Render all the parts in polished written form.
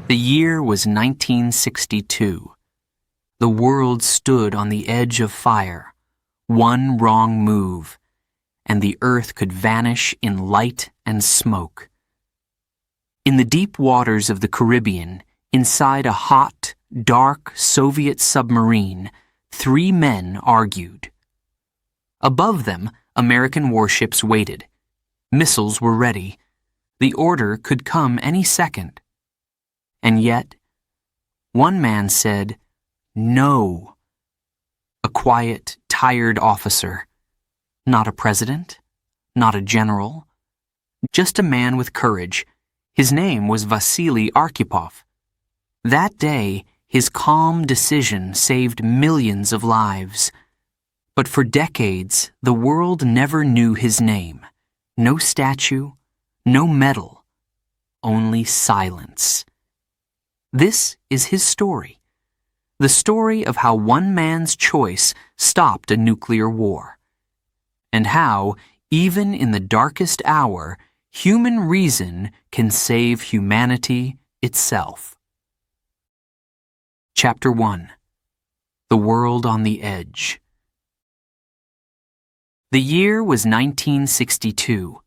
The year was 1962. The world stood on the edge of fire. One wrong move, and the earth could vanish in light and smoke. In the deep waters of the Caribbean, inside a hot, dark Soviet submarine, 3 men argued. Above them, American warships waited. Missiles were ready. The order could come any second. And yet, one man said, "No." A quiet, tired officer. Not a president, not a general. Just a man with courage. His name was Vasili Arkhipov. That day, his calm decision saved millions of lives. But for decades, the world never knew his name. No statue, no medal, only silence. This is his story. The story of how one man's choice stopped a nuclear war. And how, even in the darkest hour, human reason can save humanity itself. Chapter 1. The World on the Edge. The year was 1962.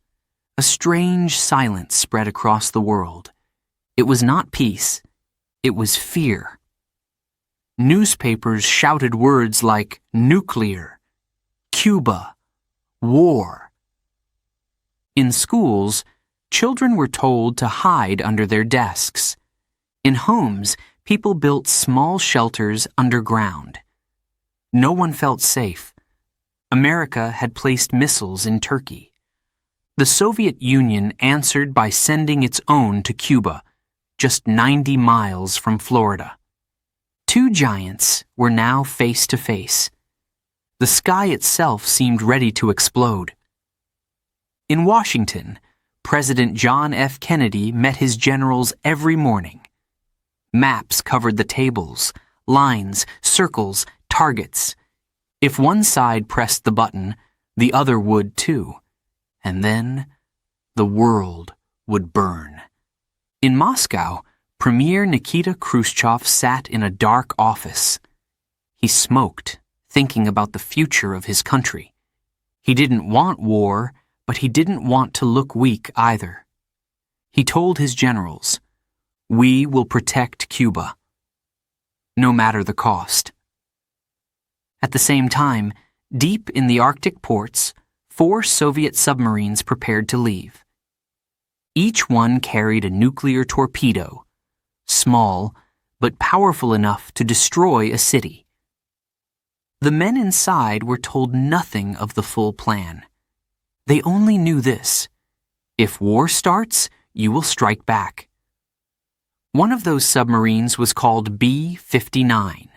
A strange silence spread across the world. It was not peace. It was fear. Newspapers shouted words like nuclear, Cuba, war. In schools, children were told to hide under their desks. In homes, people built small shelters underground. No one felt safe. America had placed missiles in Turkey. The Soviet Union answered by sending its own to Cuba, just 90 miles from Florida. 2 giants were now face to face. The sky itself seemed ready to explode. In Washington, President John F. Kennedy met his generals every morning. Maps covered the tables, lines, circles, targets. If one side pressed the button, the other would too. And then, the world would burn. In Moscow, Premier Nikita Khrushchev sat in a dark office. He smoked, thinking about the future of his country. He didn't want war, but he didn't want to look weak either. He told his generals, "We will protect Cuba, no matter the cost." At the same time, deep in the Arctic ports, 4 Soviet submarines prepared to leave. Each one carried a nuclear torpedo, small but powerful enough to destroy a city. The men inside were told nothing of the full plan. They only knew this: if war starts, you will strike back. One of those submarines was called B-59.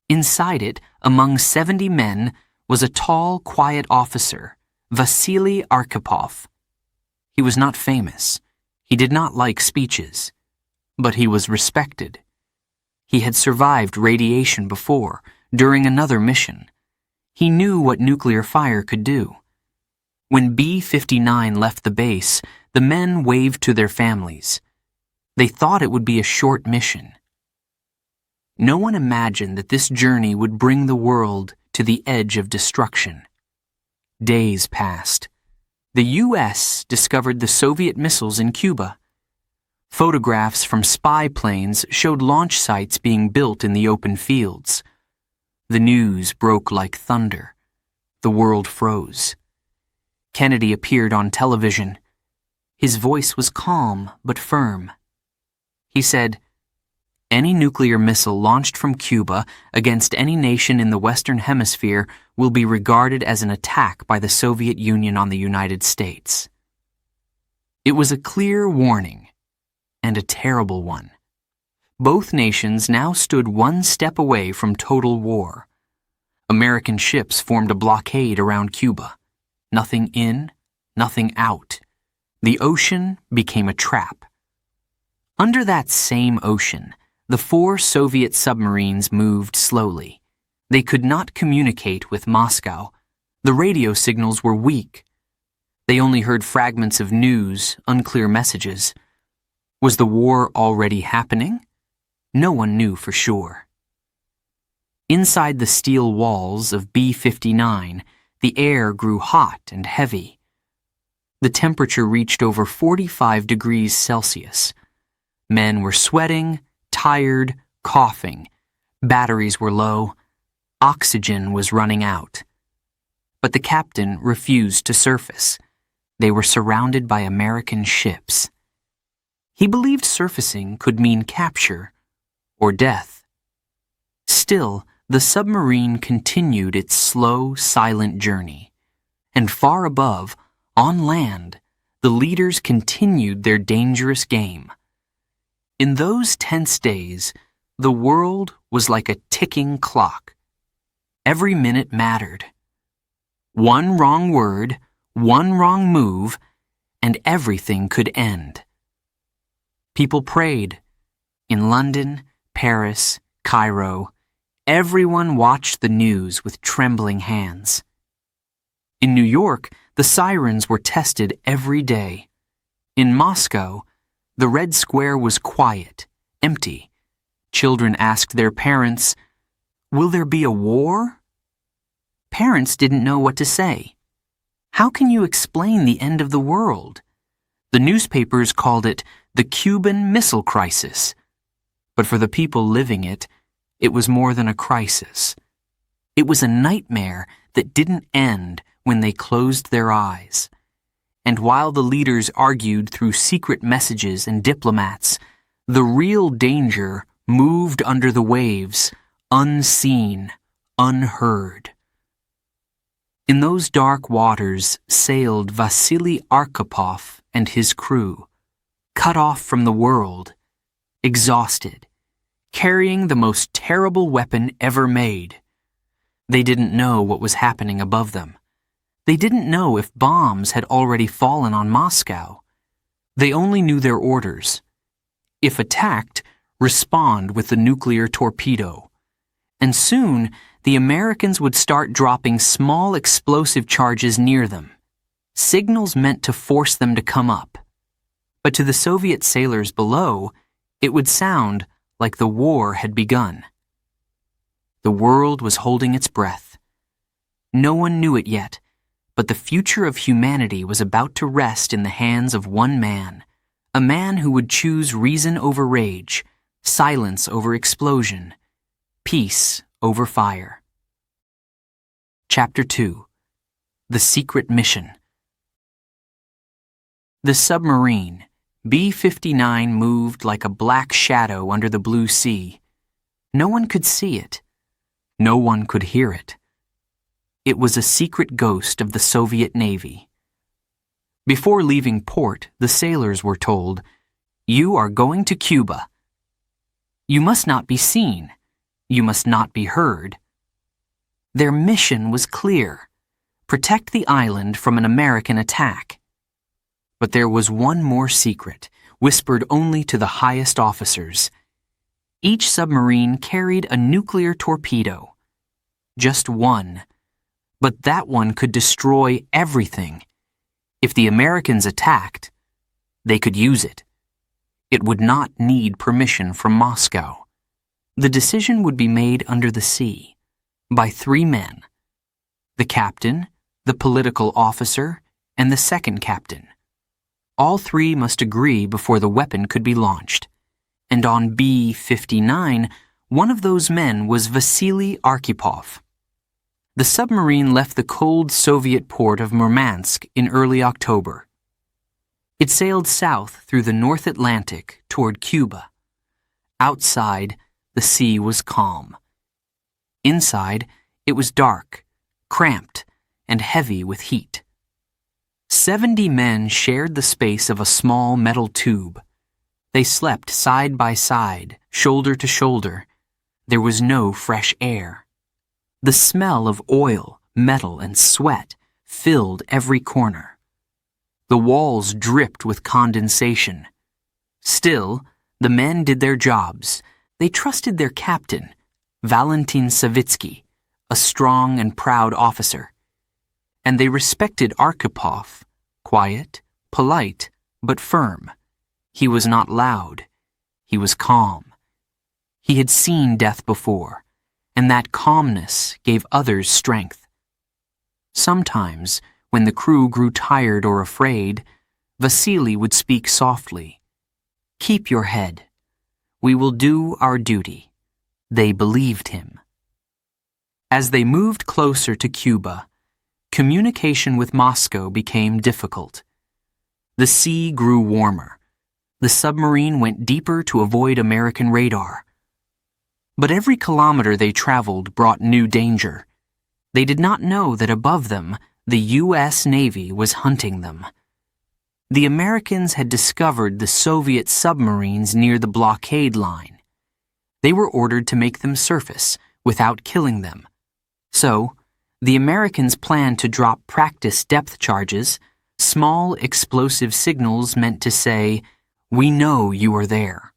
Inside it, among 70 men, was a tall, quiet officer, Vasili Arkhipov. He was not famous. He did not like speeches. But he was respected. He had survived radiation before, during another mission. He knew what nuclear fire could do. When B-59 left the base, the men waved to their families. They thought it would be a short mission. No one imagined that this journey would bring the world to the edge of destruction. Days passed. The U.S. discovered the Soviet missiles in Cuba. Photographs from spy planes showed launch sites being built in the open fields. The news broke like thunder. The world froze. Kennedy appeared on television. His voice was calm but firm. He said, "Any nuclear missile launched from Cuba against any nation in the Western Hemisphere will be regarded as an attack by the Soviet Union on the United States." It was a clear warning, and a terrible one. Both nations now stood one step away from total war. American ships formed a blockade around Cuba. Nothing in, nothing out. The ocean became a trap. Under that same ocean, the 4 Soviet submarines moved slowly. They could not communicate with Moscow. The radio signals were weak. They only heard fragments of news, unclear messages. Was the war already happening? No one knew for sure. Inside the steel walls of B-59, the air grew hot and heavy. The temperature reached over 45 degrees Celsius. Men were sweating, tired, coughing. Batteries were low. Oxygen was running out. But the captain refused to surface. They were surrounded by American ships. He believed surfacing could mean capture or death. Still, the submarine continued its slow, silent journey. And far above, on land, the leaders continued their dangerous game. In those tense days, the world was like a ticking clock. Every minute mattered. One wrong word, one wrong move, and everything could end. People prayed. In London, Paris, Cairo, everyone watched the news with trembling hands. In New York, the sirens were tested every day. In Moscow, the Red Square was quiet, empty. Children asked their parents, "Will there be a war?" Parents didn't know what to say. How can you explain the end of the world? The newspapers called it the Cuban Missile Crisis. But for the people living it, it was more than a crisis. It was a nightmare that didn't end when they closed their eyes. And while the leaders argued through secret messages and diplomats, the real danger moved under the waves, unseen, unheard. In those dark waters sailed Vasili Arkhipov and his crew, cut off from the world, exhausted, carrying the most terrible weapon ever made. They didn't know what was happening above them. They didn't know if bombs had already fallen on Moscow. They only knew their orders. If attacked, respond with the nuclear torpedo. And soon, the Americans would start dropping small explosive charges near them, signals meant to force them to come up. But to the Soviet sailors below, it would sound like the war had begun. The world was holding its breath. No one knew it yet, but the future of humanity was about to rest in the hands of one man, a man who would choose reason over rage, silence over explosion, peace over fire. Chapter 2. The Secret Mission. The submarine, B-59, moved like a black shadow under the blue sea. No one could see it. No one could hear it. It was a secret ghost of the Soviet Navy. Before leaving port, the sailors were told, "You are going to Cuba. You must not be seen. You must not be heard." Their mission was clear: protect the island from an American attack. But there was one more secret, whispered only to the highest officers. Each submarine carried a nuclear torpedo. Just one. But that one could destroy everything. If the Americans attacked, they could use it. It would not need permission from Moscow. The decision would be made under the sea, by 3 men: the captain, the political officer, and the second captain. All 3 must agree before the weapon could be launched. And on B-59, one of those men was Vasili Arkhipov. The submarine left the cold Soviet port of Murmansk in early October. It sailed south through the North Atlantic toward Cuba. Outside, the sea was calm. Inside, it was dark, cramped, and heavy with heat. 70 men shared the space of a small metal tube. They slept side by side, shoulder to shoulder. There was no fresh air. The smell of oil, metal, and sweat filled every corner. The walls dripped with condensation. Still, the men did their jobs. They trusted their captain, Valentin Savitsky, a strong and proud officer. And they respected Arkhipov, quiet, polite, but firm. He was not loud. He was calm. He had seen death before, and that calmness gave others strength. Sometimes, when the crew grew tired or afraid, Vasili would speak softly. "Keep your head. We will do our duty." They believed him. As they moved closer to Cuba, communication with Moscow became difficult. The sea grew warmer. The submarine went deeper to avoid American radar. But every kilometer they traveled brought new danger. They did not know that above them, the U.S. Navy was hunting them. The Americans had discovered the Soviet submarines near the blockade line. They were ordered to make them surface without killing them. So, the Americans planned to drop practice depth charges, small explosive signals meant to say, "We know you are there.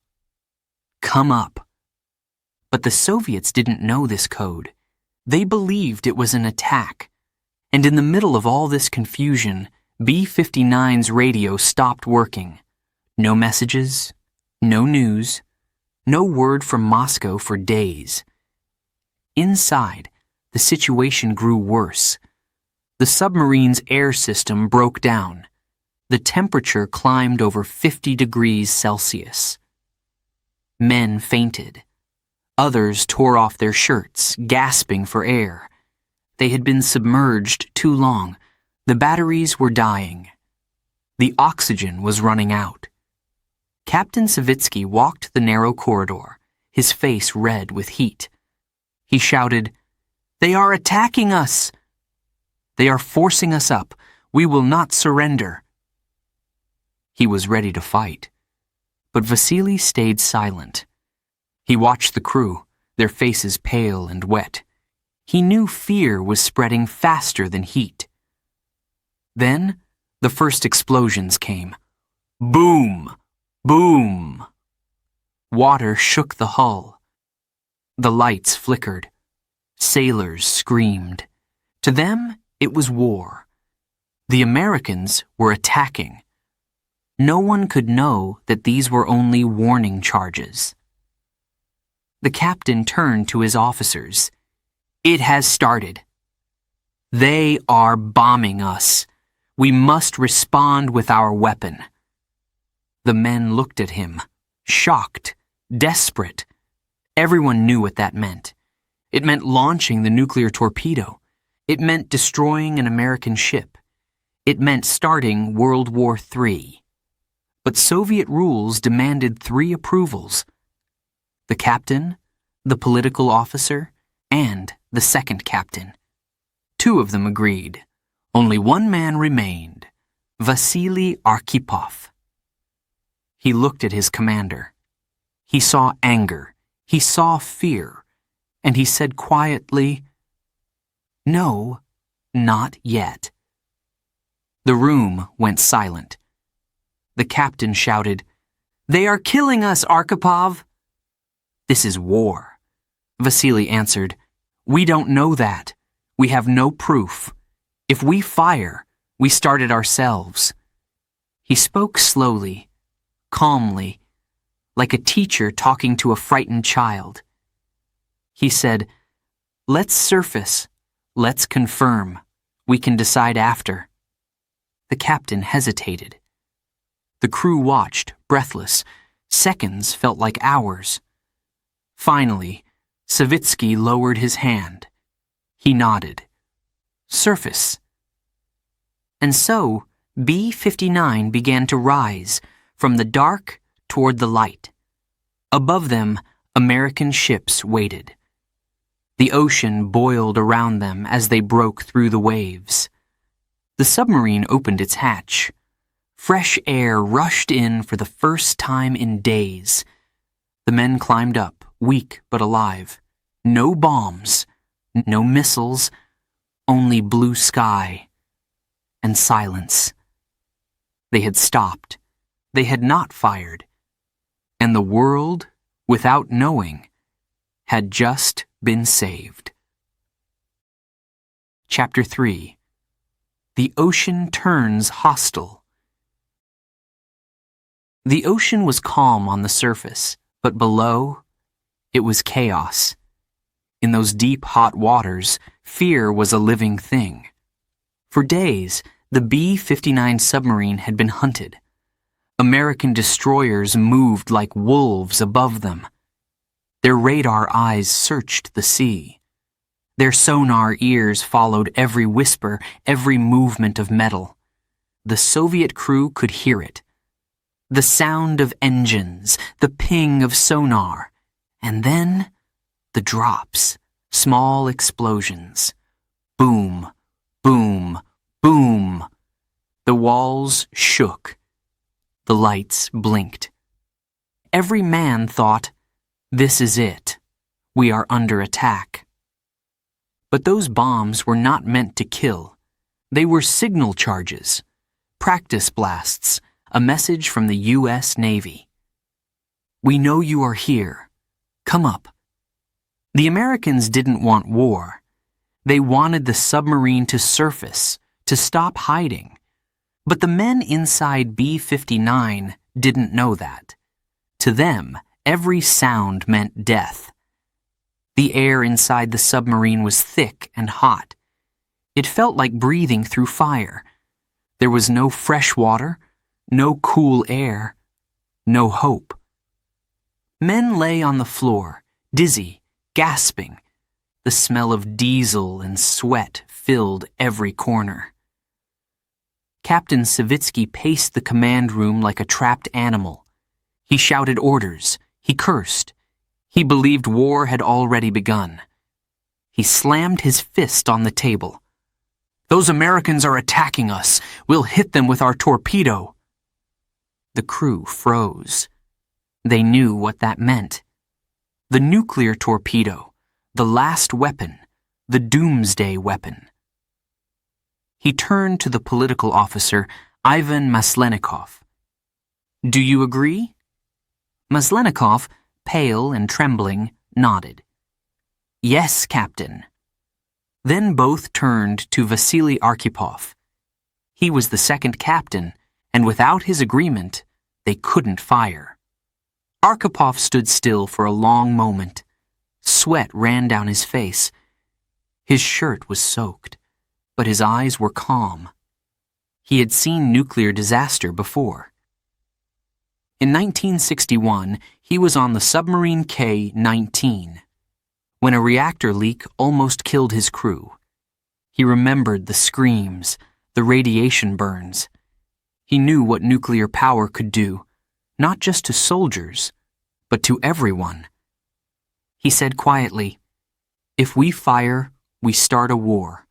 Come up." But the Soviets didn't know this code. They believed it was an attack. And in the middle of all this confusion, B-59's radio stopped working. No messages, no news, no word from Moscow for days. Inside, the situation grew worse. The submarine's air system broke down. The temperature climbed over 50 degrees Celsius. Men fainted. Others tore off their shirts, gasping for air. They had been submerged too long. The batteries were dying. The oxygen was running out. Captain Savitsky walked the narrow corridor, his face red with heat. He shouted, "They are attacking us! They are forcing us up. We will not surrender." He was ready to fight. But Vasili stayed silent. He watched the crew, their faces pale and wet. He knew fear was spreading faster than heat. Then, the first explosions came. Boom! Boom! Water shook the hull. The lights flickered. Sailors screamed. To them, it was war. The Americans were attacking. No one could know that these were only warning charges. The captain turned to his officers. "It has started. They are bombing us. We must respond with our weapon." The men looked at him, shocked, desperate. Everyone knew what that meant. It meant launching the nuclear torpedo. It meant destroying an American ship. It meant starting World War III. But Soviet rules demanded 3 approvals: the captain, the political officer, and the second captain. 2 of them agreed. Only one man remained, Vasili Arkhipov. He looked at his commander. He saw anger. He saw fear. And he said quietly, "No, not yet." The room went silent. The captain shouted, "They are killing us, Arkhipov!" "This is war." Vasili answered, "We don't know that. We have no proof. If we fire, we start it ourselves." He spoke slowly, calmly, like a teacher talking to a frightened child. He said, "Let's surface. Let's confirm. We can decide after." The captain hesitated. The crew watched, breathless. Seconds felt like hours. Finally, Savitsky lowered his hand. He nodded. "Surface." And so, B-59 began to rise, from the dark toward the light. Above them, American ships waited. The ocean boiled around them as they broke through the waves. The submarine opened its hatch. Fresh air rushed in for the first time in days. The men climbed up, weak but alive. No bombs, no missiles, only blue sky and silence. They had stopped. They had not fired. And the world, without knowing, had just been saved. Chapter 3. The ocean turns hostile. The ocean was calm on the surface, but below, it was chaos. In those deep, hot waters, fear was a living thing. For days, the B-59 submarine had been hunted. American destroyers moved like wolves above them. Their radar eyes searched the sea. Their sonar ears followed every whisper, every movement of metal. The Soviet crew could hear it. The sound of engines, the ping of sonar, and then the drops, small explosions. Boom, boom, boom. The walls shook. The lights blinked. Every man thought, "This is it. We are under attack." But those bombs were not meant to kill. They were signal charges, practice blasts, a message from the U.S. Navy. "We know you are here. Come up." The Americans didn't want war. They wanted the submarine to surface, to stop hiding. But the men inside B-59 didn't know that. To them, every sound meant death. The air inside the submarine was thick and hot. It felt like breathing through fire. There was no fresh water, no cool air, no hope. Men lay on the floor, dizzy, gasping. The smell of diesel and sweat filled every corner. Captain Savitsky paced the command room like a trapped animal. He shouted orders. He cursed. He believed war had already begun. He slammed his fist on the table. "Those Americans are attacking us. We'll hit them with our torpedo." The crew froze. They knew what that meant. The nuclear torpedo, the last weapon, the doomsday weapon. He turned to the political officer, Ivan Maslenikov. "Do you agree?" Maslenikov, pale and trembling, nodded. "Yes, Captain." Then both turned to Vasili Arkhipov. He was the second captain, and without his agreement, they couldn't fire. Arkhipov stood still for a long moment. Sweat ran down his face. His shirt was soaked, but his eyes were calm. He had seen nuclear disaster before. In 1961, he was on the submarine K-19, when a reactor leak almost killed his crew. He remembered the screams, the radiation burns. He knew what nuclear power could do, not just to soldiers, but to everyone. He said quietly, "If we fire, we start a war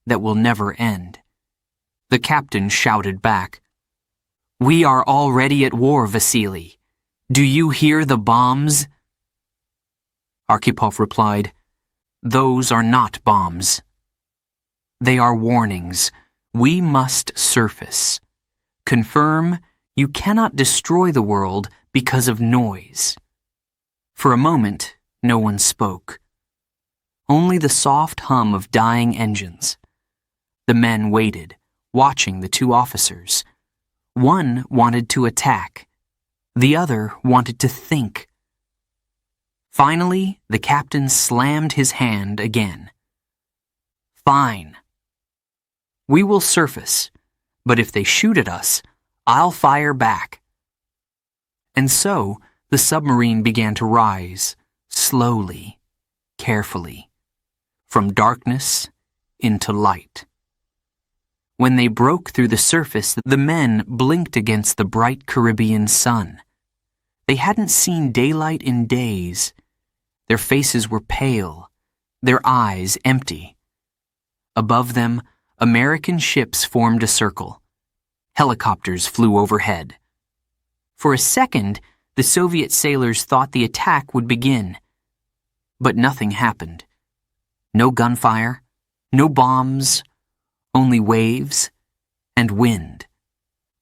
that will never end." The captain shouted back, "We are already at war, Vasili. Do you hear the bombs?" Arkhipov replied, "Those are not bombs. They are warnings. We must surface. Confirm you cannot destroy the world because of noise." For a moment, no one spoke. Only the soft hum of dying engines. The men waited, watching the two officers. One wanted to attack. The other wanted to think. Finally, the captain slammed his hand again. "Fine. We will surface, but if they shoot at us, I'll fire back." And so, the submarine began to rise, slowly, carefully, from darkness into light. When they broke through the surface, the men blinked against the bright Caribbean sun. They hadn't seen daylight in days. Their faces were pale, their eyes empty. Above them, American ships formed a circle. Helicopters flew overhead. For a second, the Soviet sailors thought the attack would begin. But nothing happened. No gunfire, no bombs, only waves and wind.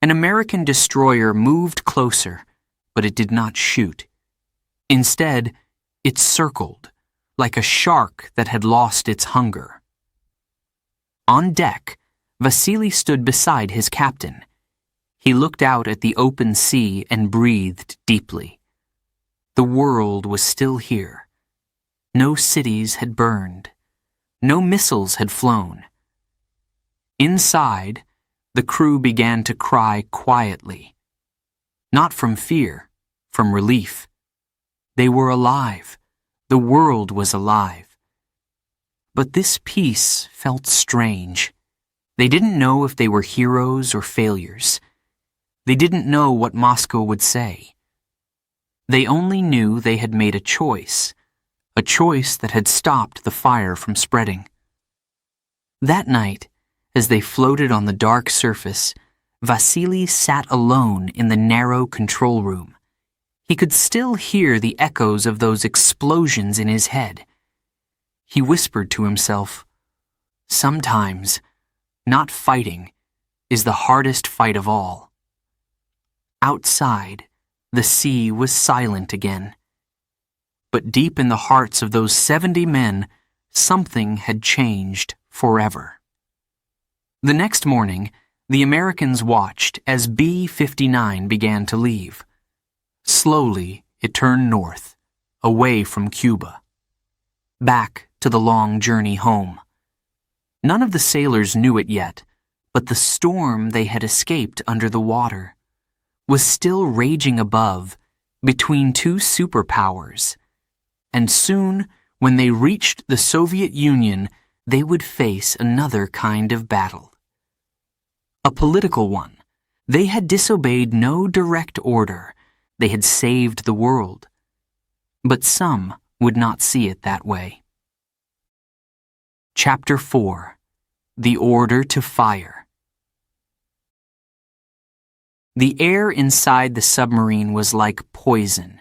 An American destroyer moved closer, but it did not shoot. Instead, it circled, like a shark that had lost its hunger. On deck, Vasili stood beside his captain. He looked out at the open sea and breathed deeply. The world was still here. No cities had burned. No missiles had flown. Inside, the crew began to cry quietly. Not from fear, from relief. They were alive. The world was alive. But this peace felt strange. They didn't know if they were heroes or failures. They didn't know what Moscow would say. They only knew they had made a choice that had stopped the fire from spreading. That night, as they floated on the dark surface, Vasili sat alone in the narrow control room. He could still hear the echoes of those explosions in his head. He whispered to himself, "Sometimes, not fighting is the hardest fight of all." Outside, the sea was silent again. But deep in the hearts of those 70 men, something had changed forever. The next morning, the Americans watched as B-59 began to leave. Slowly, it turned north, away from Cuba, back to the long journey home. None of the sailors knew it yet, but the storm they had escaped under the water was still raging above, between two superpowers. And soon, when they reached the Soviet Union, they would face another kind of battle. A political one. They had disobeyed no direct order. They had saved the world. But some would not see it that way. Chapter 4. The Order to Fire. The air inside the submarine was like poison,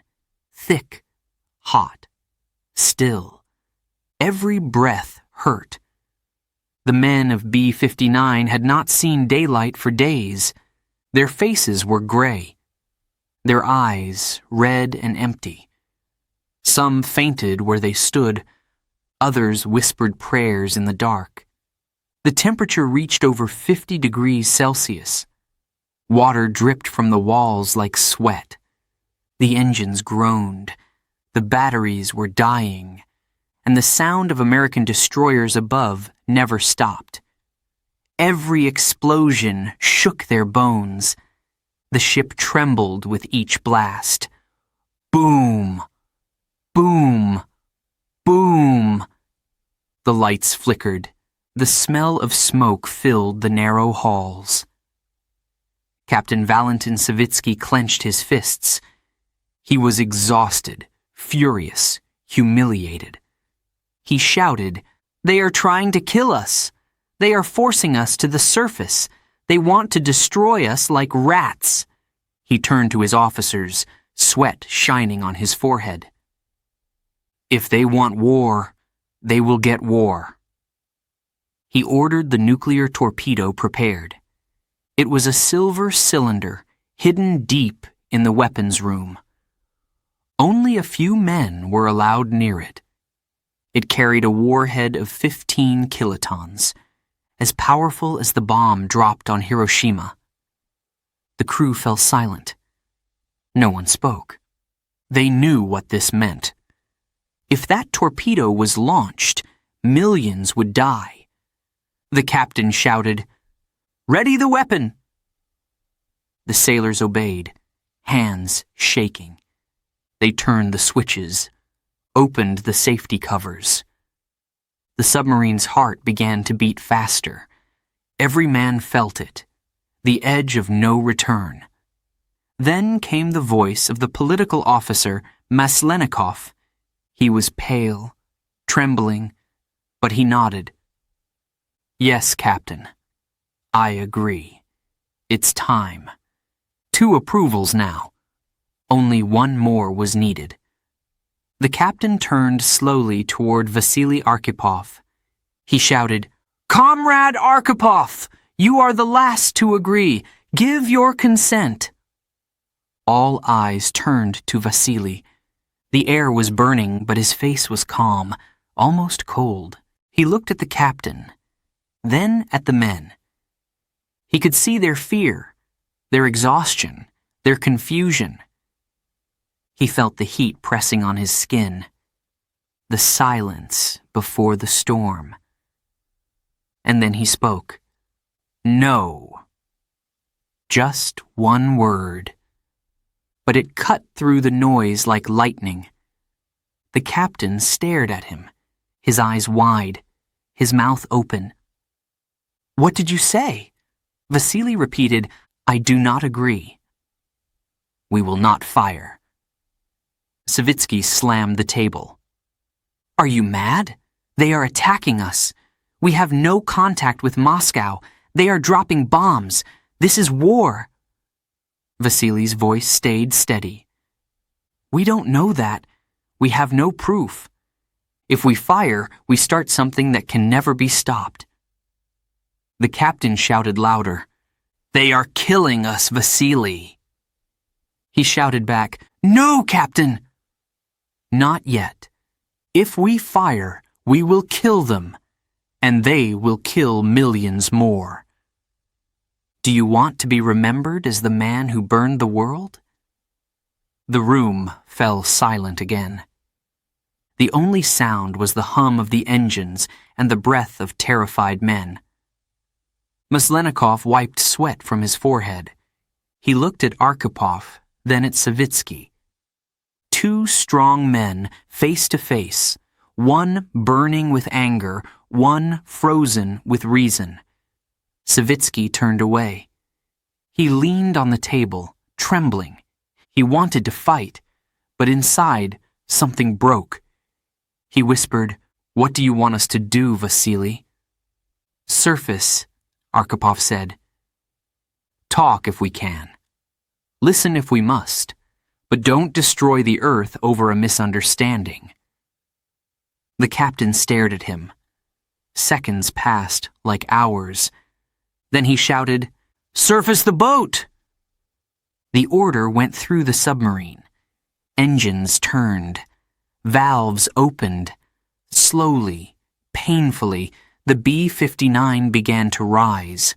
thick, hot, still. Every breath hurt. The men of B-59 had not seen daylight for days. Their faces were gray, their eyes red and empty. Some fainted where they stood, others whispered prayers in the dark. The temperature reached over 50 degrees Celsius. Water dripped from the walls like sweat. The engines groaned. The batteries were dying. And the sound of American destroyers above never stopped. Every explosion shook their bones. The ship trembled with each blast. Boom! Boom! Boom! The lights flickered. The smell of smoke filled the narrow halls. Captain Valentin Savitsky clenched his fists. He was exhausted, furious, humiliated. He shouted, "They are trying to kill us. They are forcing us to the surface. They want to destroy us like rats." He turned to his officers, sweat shining on his forehead. "If they want war, they will get war." He ordered the nuclear torpedo prepared. It was a silver cylinder hidden deep in the weapons room. Only a few men were allowed near it. It carried a warhead of 15 kilotons, as powerful as the bomb dropped on Hiroshima. The crew fell silent. No one spoke. They knew what this meant. If that torpedo was launched, millions would die. The captain shouted, "Ready the weapon!" The sailors obeyed, hands shaking. They turned the switches, opened the safety covers. The submarine's heart began to beat faster. Every man felt it, the edge of no return. Then came the voice of the political officer, Maslenikov. He was pale, trembling, but he nodded. "Yes, Captain. I agree. It's time. 2 approvals now. Only one more was needed." The captain turned slowly toward Vasili Arkhipov. He shouted, "Comrade Arkhipov, you are the last to agree. Give your consent." All eyes turned to Vasili. The air was burning, but his face was calm, almost cold. He looked at the captain, then at the men. He could see their fear, their exhaustion, their confusion. He felt the heat pressing on his skin, the silence before the storm. And then he spoke. No. Just one word. But it cut through the noise like lightning. The captain stared at him, his eyes wide, his mouth open. What did you say? Vasili repeated, I do not agree. We will not fire. Savitsky slammed the table. Are you mad? They are attacking us. We have no contact with Moscow. They are dropping bombs. This is war. Vasili's voice stayed steady. We don't know that. We have no proof. If we fire, we start something that can never be stopped. The captain shouted louder. They are killing us, Vasili. He shouted back, No, Captain! Not yet. If we fire, we will kill them, and they will kill millions more. Do you want to be remembered as the man who burned the world? The room fell silent again. The only sound was the hum of the engines and the breath of terrified men. Maslenikov wiped sweat from his forehead. He looked at Arkhipov, then at Savitsky. Two strong men, face to face, one burning with anger, one frozen with reason. Savitsky turned away. He leaned on the table, trembling. He wanted to fight, but inside, something broke. He whispered, What do you want us to do, Vasili? Surface, Arkhipov said. Talk if we can. Listen if we must. But don't destroy the earth over a misunderstanding. The captain stared at him. Seconds passed like hours. Then he shouted, Surface the boat! The order went through the submarine. Engines turned. Valves opened. Slowly, painfully, the B-59 began to rise.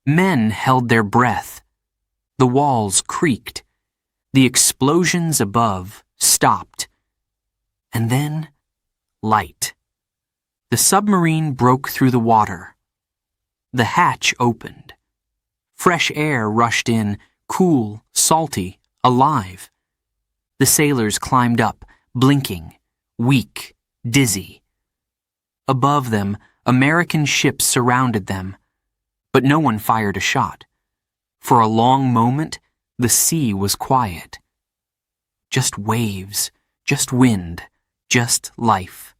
Men held their breath. The walls creaked. The explosions above stopped. And then, light. The submarine broke through the water. The hatch opened. Fresh air rushed in, cool, salty, alive. The sailors climbed up, blinking, weak, dizzy. Above them, American ships surrounded them, but no one fired a shot. For a long moment, the sea was quiet. Just waves, just wind, just life.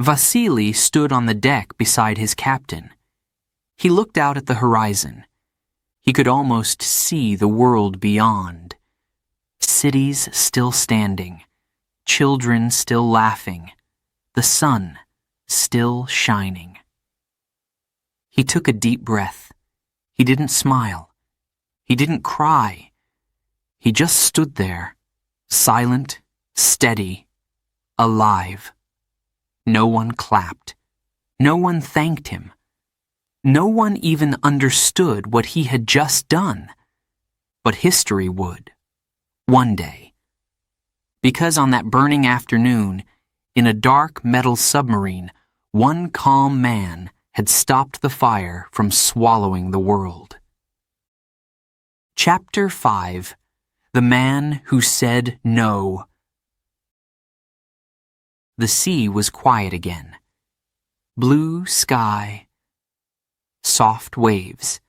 Vasili stood on the deck beside his captain. He looked out at the horizon. He could almost see the world beyond. Cities still standing, children still laughing, the sun still shining. He took a deep breath. He didn't smile. He didn't cry. He just stood there, silent, steady, alive. No one clapped. No one thanked him. No one even understood what he had just done. But history would. One day. Because on that burning afternoon, in a dark metal submarine, one calm man had stopped the fire from swallowing the world. Chapter 5. The Man Who Said No. The sea was quiet again. Blue sky, soft waves,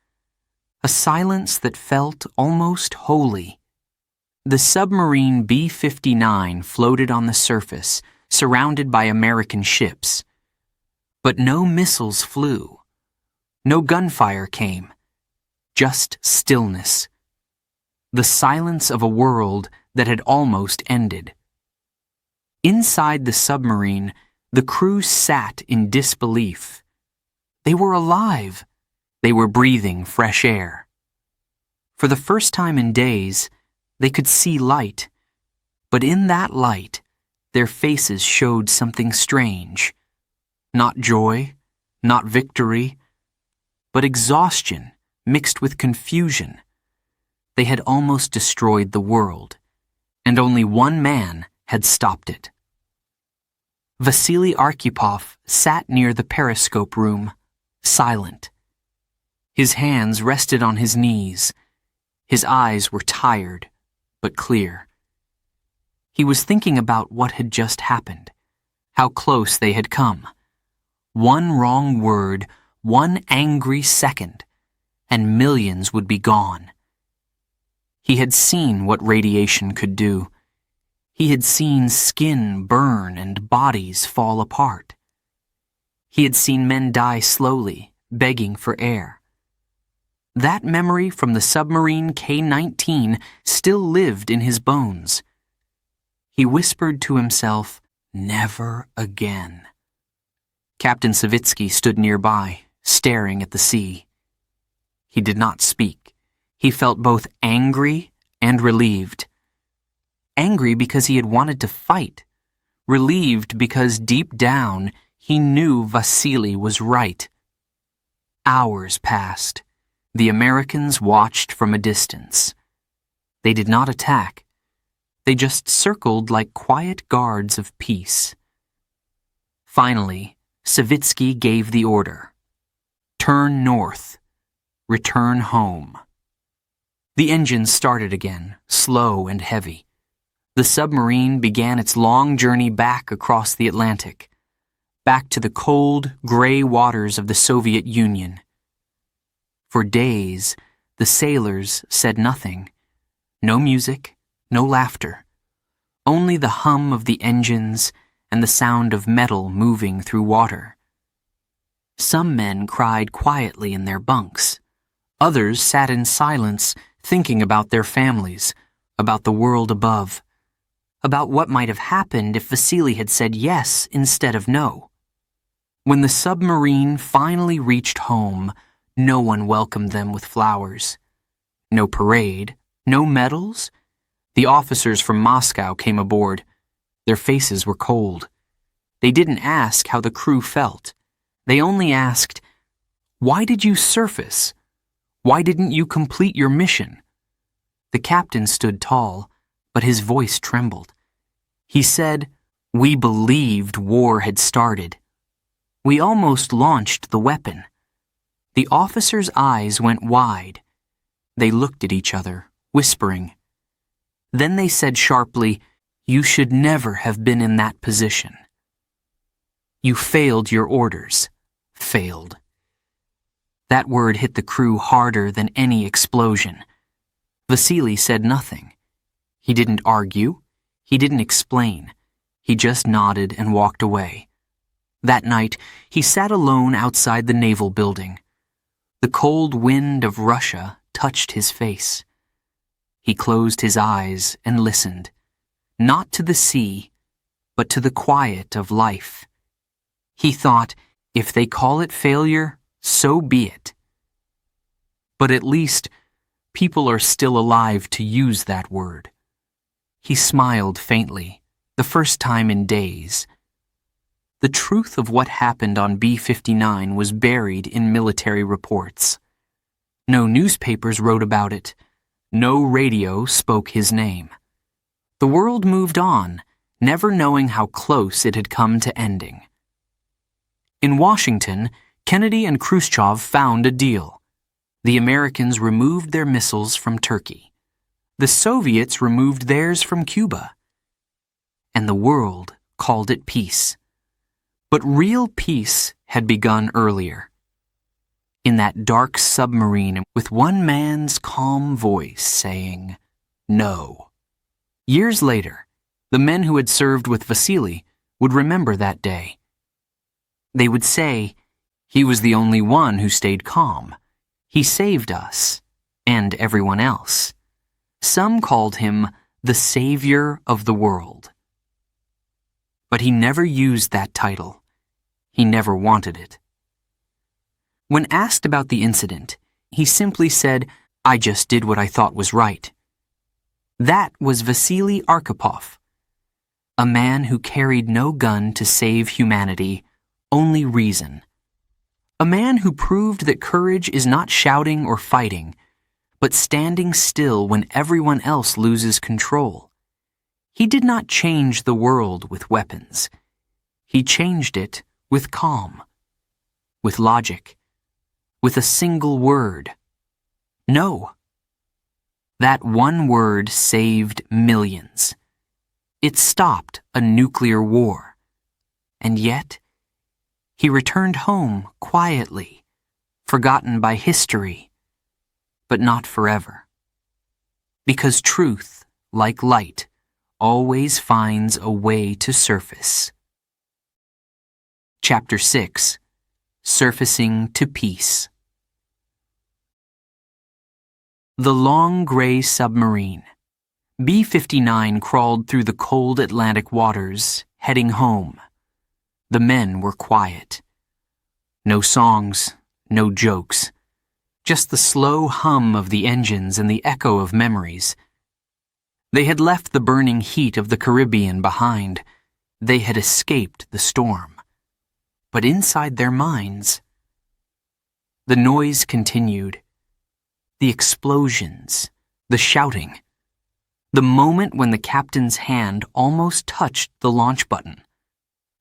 a silence that felt almost holy. The submarine B-59 floated on the surface, surrounded by American ships. But no missiles flew. No gunfire came. Just stillness. The silence of a world that had almost ended. Inside the submarine, the crew sat in disbelief. They were alive. They were breathing fresh air. For the first time in days, they could see light. But in that light, their faces showed something strange. Not joy, not victory, but exhaustion mixed with confusion, They had almost destroyed the world, and only one man had stopped it. Vasili Arkhipov sat near the periscope room, silent. His hands rested on his knees. His eyes were tired, but clear. He was thinking about what had just happened, how close they had come. One wrong word, one angry second, and millions would be gone. He had seen what radiation could do. He had seen skin burn and bodies fall apart. He had seen men die slowly, begging for air. That memory from the submarine K-19 still lived in his bones. He whispered to himself, "Never again." Captain Savitsky stood nearby, staring at the sea. He did not speak. He felt both angry and relieved. Angry because he had wanted to fight. Relieved because deep down he knew Vasili was right. Hours passed. The Americans watched from a distance. They did not attack. They just circled like quiet guards of peace. Finally, Savitsky gave the order. Turn north. Return home. The engines started again, slow and heavy. The submarine began its long journey back across the Atlantic, back to the cold, gray waters of the Soviet Union. For days, the sailors said nothing. No music, no laughter. Only the hum of the engines and the sound of metal moving through water. Some men cried quietly in their bunks. Others sat in silence, thinking about their families, about the world above, about what might have happened if Vasili had said yes instead of no. When the submarine finally reached home, no one welcomed them with flowers. No parade, no medals. The officers from Moscow came aboard. Their faces were cold. They didn't ask how the crew felt. They only asked, "Why did you surface? Why didn't you complete your mission?" The captain stood tall, but his voice trembled. He said, "We believed war had started. We almost launched the weapon." The officers' eyes went wide. They looked at each other, whispering. Then they said sharply, "You should never have been in that position. You failed your orders. Failed." That word hit the crew harder than any explosion. Vasili said nothing. He didn't argue. He didn't explain. He just nodded and walked away. That night, he sat alone outside the naval building. The cold wind of Russia touched his face. He closed his eyes and listened, not to the sea, but to the quiet of life. He thought, if they call it failure, so be it. But at least, people are still alive to use that word. He smiled faintly, the first time in days. The truth of what happened on B-59 was buried in military reports. No newspapers wrote about it. No radio spoke his name. The world moved on, never knowing how close it had come to ending. In Washington, Kennedy and Khrushchev found a deal. The Americans removed their missiles from Turkey. The Soviets removed theirs from Cuba. And the world called it peace. But real peace had begun earlier. In that dark submarine with one man's calm voice saying, "No." Years later, the men who had served with Vasili would remember that day. They would say, "He was the only one who stayed calm. He saved us, and everyone else." Some called him the savior of the world. But he never used that title. He never wanted it. When asked about the incident, he simply said, "I just did what I thought was right." That was Vasili Arkhipov, a man who carried no gun to save humanity, only reason. A man who proved that courage is not shouting or fighting, but standing still when everyone else loses control. He did not change the world with weapons. He changed it with calm, with logic, with a single word. No. That one word saved millions. It stopped a nuclear war. And yet, he returned home quietly, forgotten by history, but not forever. Because truth, like light, always finds a way to surface. Chapter 6. Surfacing to Peace. The long gray submarine. B-59 crawled through the cold Atlantic waters, heading home. The men were quiet. No songs, no jokes. Just the slow hum of the engines and the echo of memories. They had left the burning heat of the Caribbean behind. They had escaped the storm. But inside their minds, the noise continued. The explosions, the shouting. The moment when the captain's hand almost touched the launch button.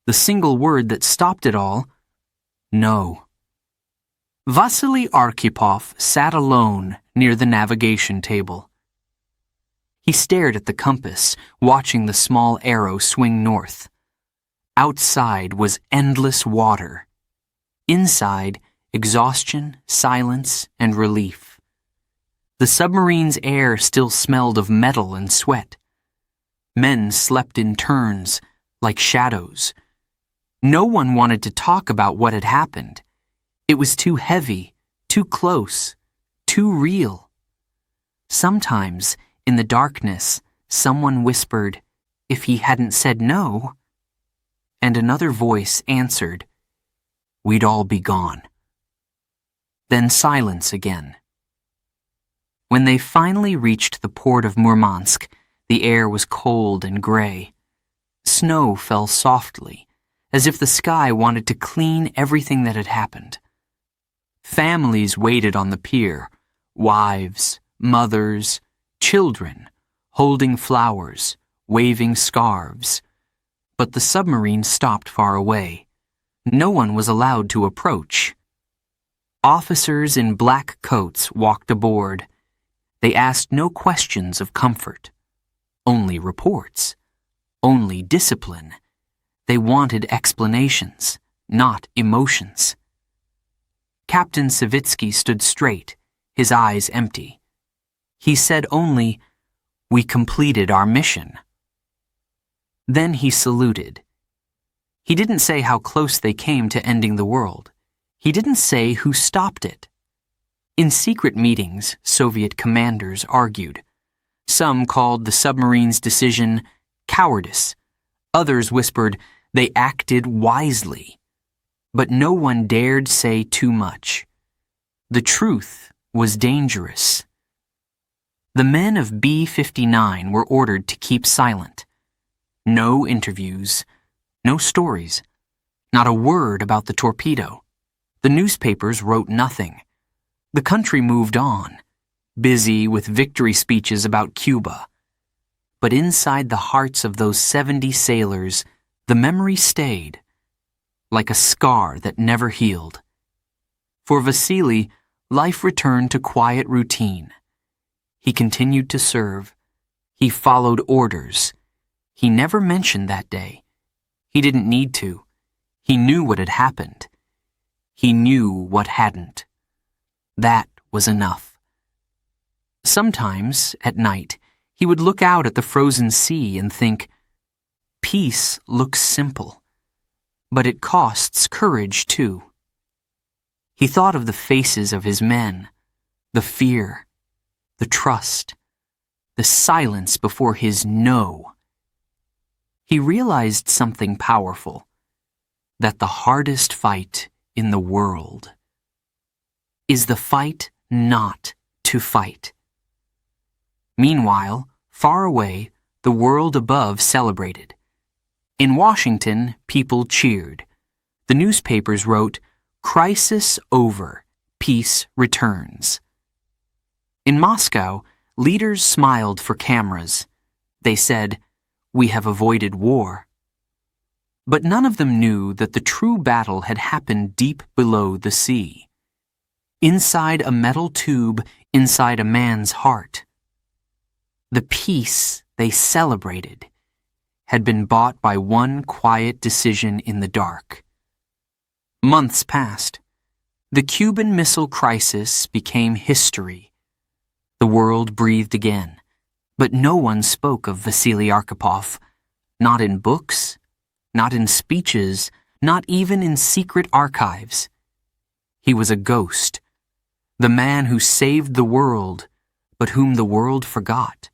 The single word that stopped it all, no. Vasili Arkhipov sat alone near the navigation table. He stared at the compass, watching the small arrow swing north. Outside was endless water. Inside, exhaustion, silence, and relief. The submarine's air still smelled of metal and sweat. Men slept in turns, like shadows. No one wanted to talk about what had happened. It was too heavy, too close, too real. Sometimes, in the darkness, someone whispered, "If he hadn't said no," and another voice answered, "We'd all be gone." Then silence again. When they finally reached the port of Murmansk, the air was cold and gray. Snow fell softly, as if the sky wanted to clean everything that had happened. Families waited on the pier, wives, mothers, children, holding flowers, waving scarves. But the submarine stopped far away. No one was allowed to approach. Officers in black coats walked aboard. They asked no questions of comfort, only reports, only discipline. They wanted explanations, not emotions. Captain Savitsky stood straight, his eyes empty. He said only, "We completed our mission." Then he saluted. He didn't say how close they came to ending the world. He didn't say who stopped it. In secret meetings, Soviet commanders argued. Some called the submarine's decision cowardice. Others whispered they acted wisely. But no one dared say too much. The truth was dangerous. The men of B-59 were ordered to keep silent. No interviews, no stories, not a word about the torpedo. The newspapers wrote nothing. The country moved on, busy with victory speeches about Cuba. But inside the hearts of those 70 sailors, the memory stayed, like a scar that never healed. For Vasili, life returned to quiet routine. He continued to serve. He followed orders. He never mentioned that day. He didn't need to. He knew what had happened. He knew what hadn't. That was enough. Sometimes, at night, he would look out at the frozen sea and think, peace looks simple, but it costs courage too. He thought of the faces of his men, the fear, the trust, the silence before his no. He realized something powerful, that the hardest fight in the world is the fight not to fight. Meanwhile, far away, the world above celebrated. In Washington, people cheered. The newspapers wrote, "Crisis over, peace returns." In Moscow, leaders smiled for cameras. They said, "We have avoided war." But none of them knew that the true battle had happened deep below the sea, inside a metal tube, inside a man's heart. The peace they celebrated had been bought by one quiet decision in the dark. Months passed. The Cuban Missile Crisis became history. The world breathed again, but no one spoke of Vasili Arkhipov, not in books, not in speeches, not even in secret archives. He was a ghost, the man who saved the world, but whom the world forgot.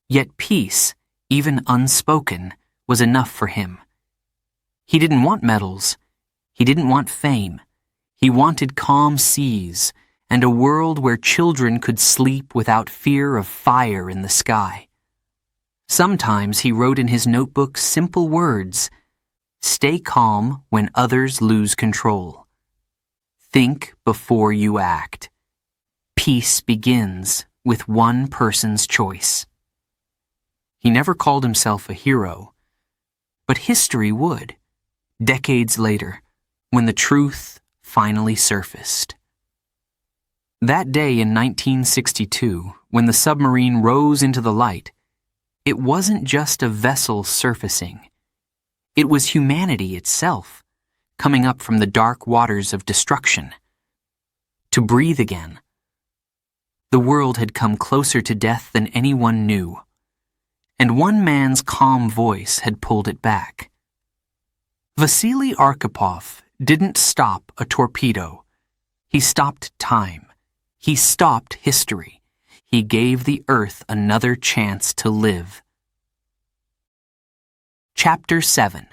Yet peace, even unspoken, was enough for him. He didn't want medals. He didn't want fame. He wanted calm seas and a world where children could sleep without fear of fire in the sky. Sometimes he wrote in his notebook simple words: "Stay calm when others lose control. Think before you act. Peace begins with one person's choice." He never called himself a hero, but history would, decades later, when the truth finally surfaced. That day in 1962, when the submarine rose into the light, it wasn't just a vessel surfacing. It was humanity itself, coming up from the dark waters of destruction, to breathe again. The world had come closer to death than anyone knew, and one man's calm voice had pulled it back. Vasili Arkhipov didn't stop a torpedo. He stopped time. He stopped history. He gave the earth another chance to live. Chapter 7.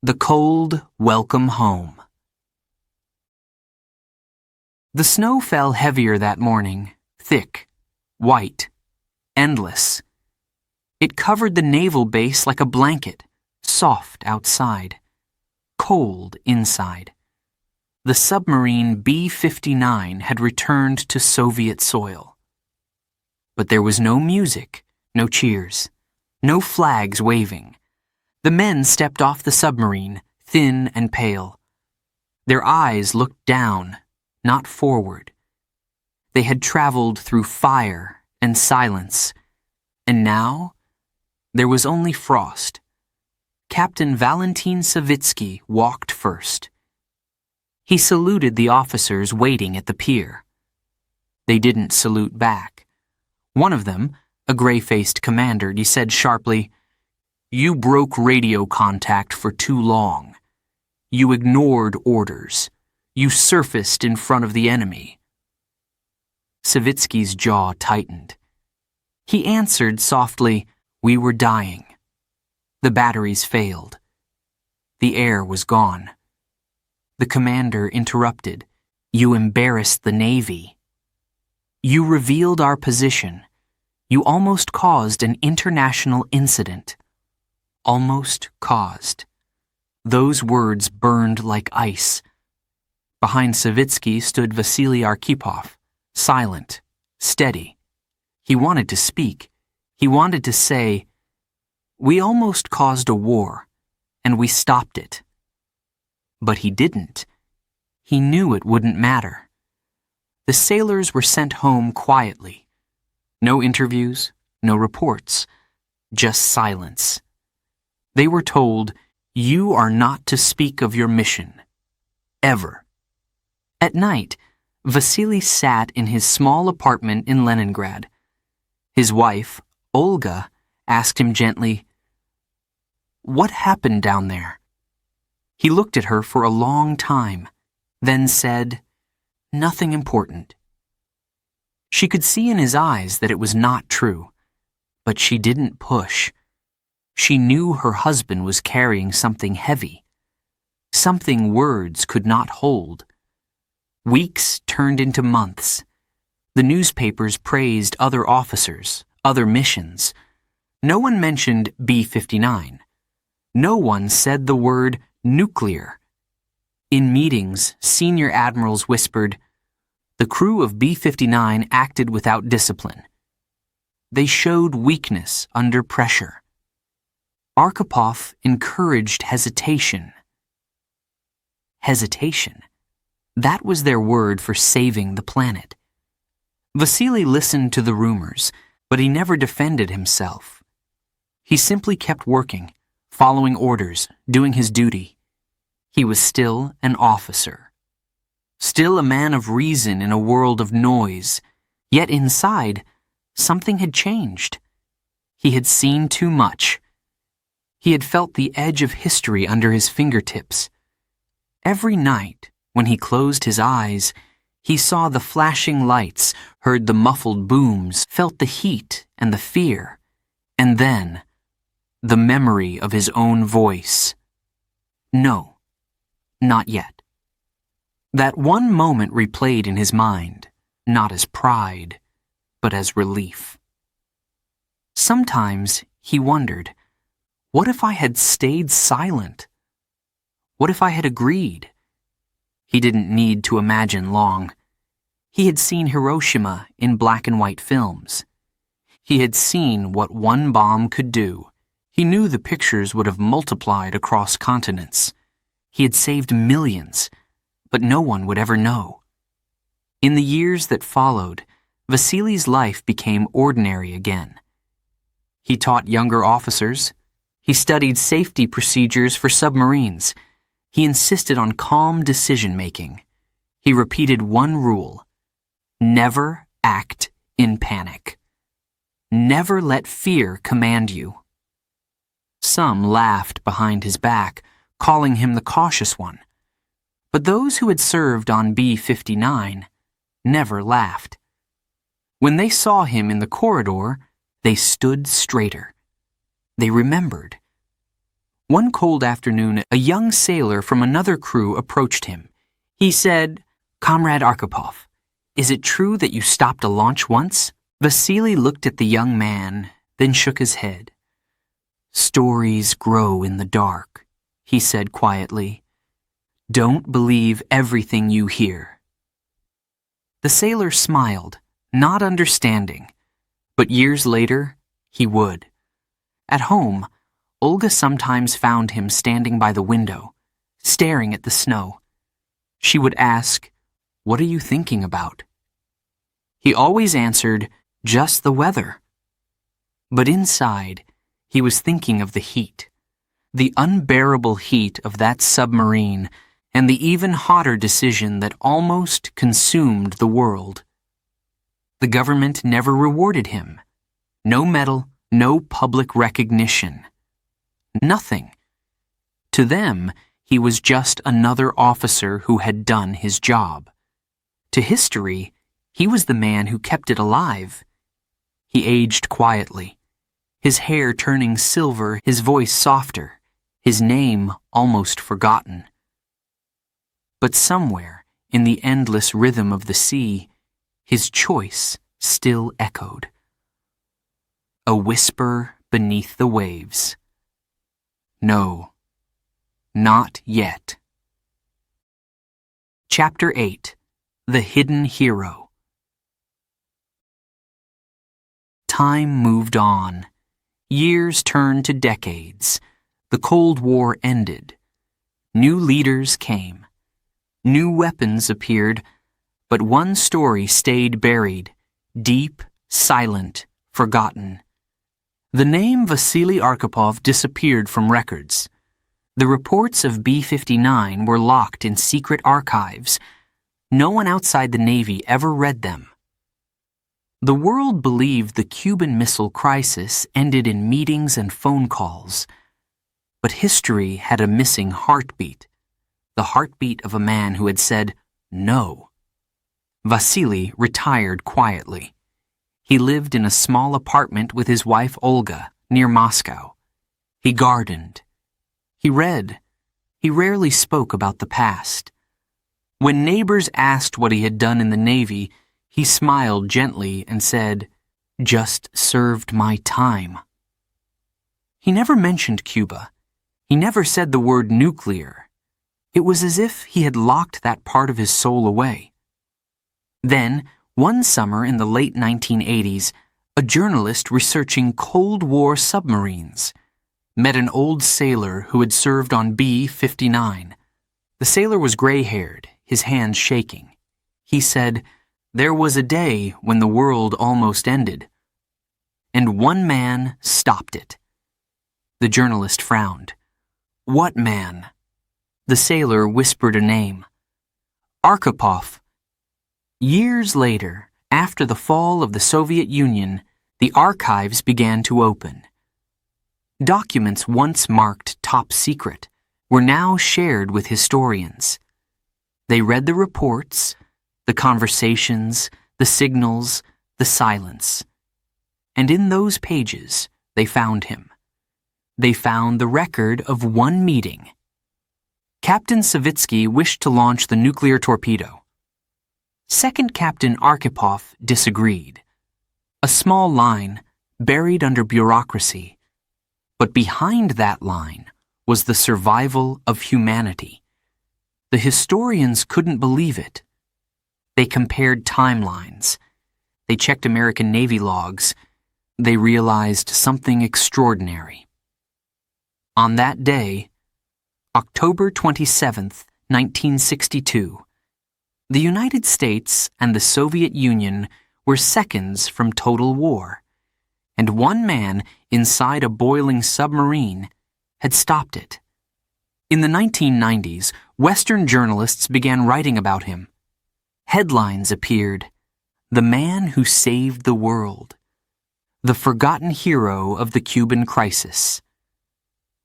The Cold Welcome Home. The snow fell heavier that morning, thick, white, endless. It covered the naval base like a blanket, soft outside, cold inside. The submarine B-59 had returned to Soviet soil. But there was no music, no cheers, no flags waving. The men stepped off the submarine, thin and pale. Their eyes looked down, not forward. They had traveled through fire and silence, and now there was only frost. Captain Valentin Savitsky walked first. He saluted the officers waiting at the pier. They didn't salute back. One of them, a gray-faced commander, he said sharply, "You broke radio contact for too long. You ignored orders. You surfaced in front of the enemy." Savitsky's jaw tightened. He answered softly, "We were dying. The batteries failed. The air was gone." The commander interrupted, "You embarrassed the Navy. You revealed our position. You almost caused an international incident." Almost caused. Those words burned like ice. Behind Savitsky stood Vasili Arkhipov, silent, steady. He wanted to speak. He wanted to say, "We almost caused a war, and we stopped it." But he didn't. He knew it wouldn't matter. The sailors were sent home quietly. No interviews, no reports, just silence. They were told, "You are not to speak of your mission. Ever." At night, Vasili sat in his small apartment in Leningrad. His wife, Olga, asked him gently, "What happened down there?" He looked at her for a long time, then said, "Nothing important." She could see in his eyes that it was not true, but she didn't push. She knew her husband was carrying something heavy, something words could not hold. Weeks turned into months. The newspapers praised other officers, other missions. No one mentioned B-59. No one said the word nuclear. In meetings, senior admirals whispered, The crew of B-59 acted without discipline. They showed weakness under pressure. Arkhipov encouraged hesitation. Hesitation. That was their word for saving the planet. Vasili listened to the rumors, but he never defended himself. He simply kept working, following orders, doing his duty. He was still an officer. Still a man of reason in a world of noise, yet inside, something had changed. He had seen too much. He had felt the edge of history under his fingertips. Every night, when he closed his eyes, he saw the flashing lights, heard the muffled booms, felt the heat and the fear, and then, the memory of his own voice. No, not yet. That one moment replayed in his mind, not as pride, but as relief. Sometimes he wondered, what if I had stayed silent? What if I had agreed? He didn't need to imagine long. He had seen Hiroshima in black and white films. He had seen what one bomb could do. He knew the pictures would have multiplied across continents. He had saved millions, but no one would ever know. In the years that followed, Vasili's life became ordinary again. He taught younger officers. He studied safety procedures for submarines. He insisted on calm decision-making. He repeated one rule: never act in panic. Never let fear command you. Some laughed behind his back, calling him the cautious one. But those who had served on B-59 never laughed. When they saw him in the corridor, they stood straighter. They remembered. One cold afternoon, a young sailor from another crew approached him. He said, "Comrade Arkhipov, is it true that you stopped a launch once?" Vasili looked at the young man, then shook his head. "Stories grow in the dark," he said quietly. "Don't believe everything you hear." The sailor smiled, not understanding, but years later, he would. At home, Olga sometimes found him standing by the window, staring at the snow. She would ask, "What are you thinking about?" He always answered, "Just the weather." But inside, he was thinking of the heat, the unbearable heat of that submarine, and the even hotter decision that almost consumed the world. The government never rewarded him. No medal, no public recognition. Nothing. To them, he was just another officer who had done his job. To history, he was the man who kept it alive. He aged quietly, his hair turning silver, his voice softer, his name almost forgotten. But somewhere, in the endless rhythm of the sea, his choice still echoed. A whisper beneath the waves. No, not yet. Chapter 8. The Hidden Hero. Time moved on. Years turned to decades. The Cold War ended. New leaders came. New weapons appeared, but one story stayed buried, deep, silent, forgotten. The name Vasili Arkhipov disappeared from records. The reports of B-59 were locked in secret archives. No one outside the Navy ever read them. The world believed the Cuban Missile Crisis ended in meetings and phone calls. But history had a missing heartbeat. The heartbeat of a man who had said no. Vasili retired quietly. He lived in a small apartment with his wife Olga, near Moscow. He gardened. He read. He rarely spoke about the past. When neighbors asked what he had done in the Navy, he smiled gently and said, "Just served my time." He never mentioned Cuba. He never said the word nuclear. It was as if he had locked that part of his soul away. Then, one summer in the late 1980s, a journalist researching Cold War submarines met an old sailor who had served on B-59. The sailor was gray-haired, his hands shaking. He said, "There was a day when the world almost ended. And one man stopped it." The journalist frowned. "What man?" The sailor whispered a name. "Arkhipov." Years later, after the fall of the Soviet Union, the archives began to open. Documents once marked top secret were now shared with historians. They read the reports, the conversations, the signals, the silence. And in those pages, they found him. They found the record of one meeting. Captain Savitsky wished to launch the nuclear torpedo. Second Captain Arkhipov disagreed. A small line, buried under bureaucracy. But behind that line was the survival of humanity. The historians couldn't believe it. They compared timelines. They checked American Navy logs. They realized something extraordinary. On that day, October 27th, 1962, the United States and the Soviet Union were seconds from total war, and one man inside a boiling submarine had stopped it. In the 1990s, Western journalists began writing about him. Headlines appeared, "The man who saved the world," "The forgotten hero of the Cuban crisis."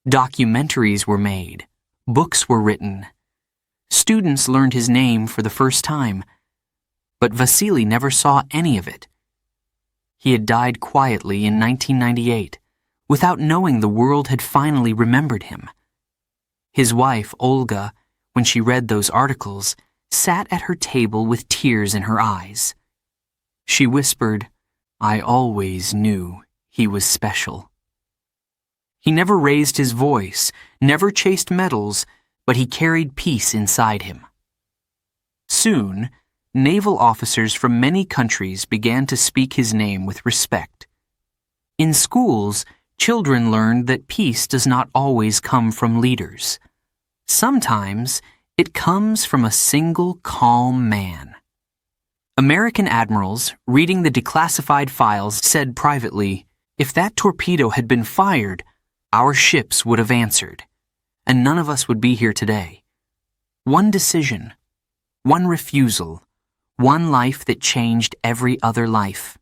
Documentaries were made, books were written. Students learned his name for the first time, but Vasili never saw any of it. He had died quietly in 1998, without knowing the world had finally remembered him. His wife, Olga, when she read those articles, sat at her table with tears in her eyes. She whispered, "I always knew he was special." He never raised his voice, never chased medals, but he carried peace inside him. Soon, naval officers from many countries began to speak his name with respect. In schools, children learned that peace does not always come from leaders. Sometimes, it comes from a single calm man. American admirals, reading the declassified files, said privately, "If that torpedo had been fired, our ships would have answered, and none of us would be here today." One decision, one refusal, one life that changed every other life.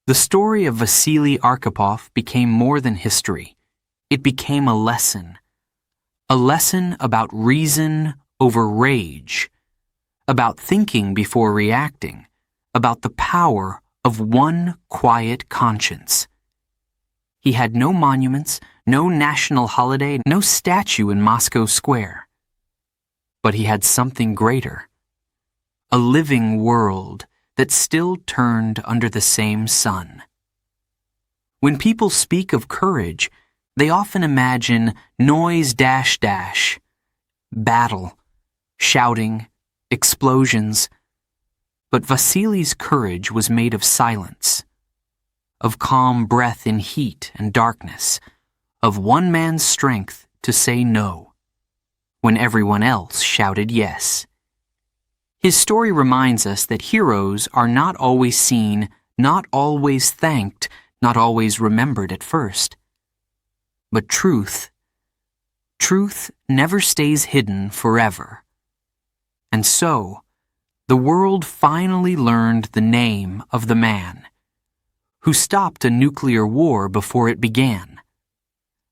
The story of Vasili Arkhipov became more than history. It became a lesson about reason over rage, about thinking before reacting, about the power of one quiet conscience. He had no monuments, no national holiday, no statue in Moscow Square. But he had something greater. A living world that still turned under the same sun. When people speak of courage, they often imagine noise dash dash, battle, shouting, explosions. But Vasili's courage was made of silence, of calm breath in heat and darkness, of one man's strength to say no, when everyone else shouted yes. His story reminds us that heroes are not always seen, not always thanked, not always remembered at first. But truth never stays hidden forever. And so, the world finally learned the name of the man who stopped a nuclear war before it began.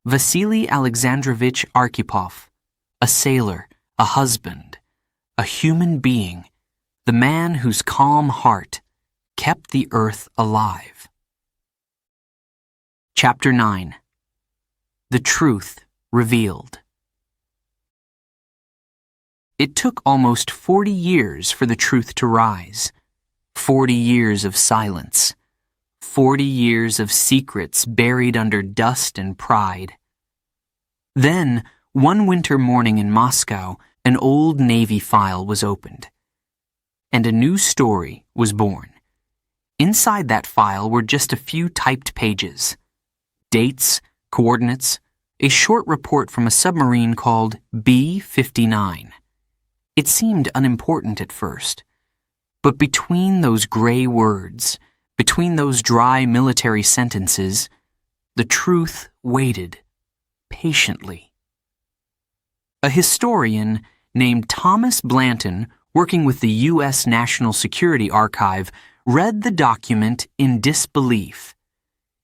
Vasili Alexandrovich Arkhipov, a sailor, a husband, a human being, the man whose calm heart kept the earth alive. Chapter 9. The Truth Revealed. It took almost 40 years for the truth to rise. 40 years of silence. 40 years of secrets buried under dust and pride. Then, one winter morning in Moscow, an old Navy file was opened. and a new story was born. Inside that file were just a few typed pages. Dates, coordinates, a short report from a submarine called B-59. It seemed unimportant at first. But between those gray words, between those dry military sentences, the truth waited, patiently. A historian named Thomas Blanton, working with the U.S. National Security Archive, read the document in disbelief.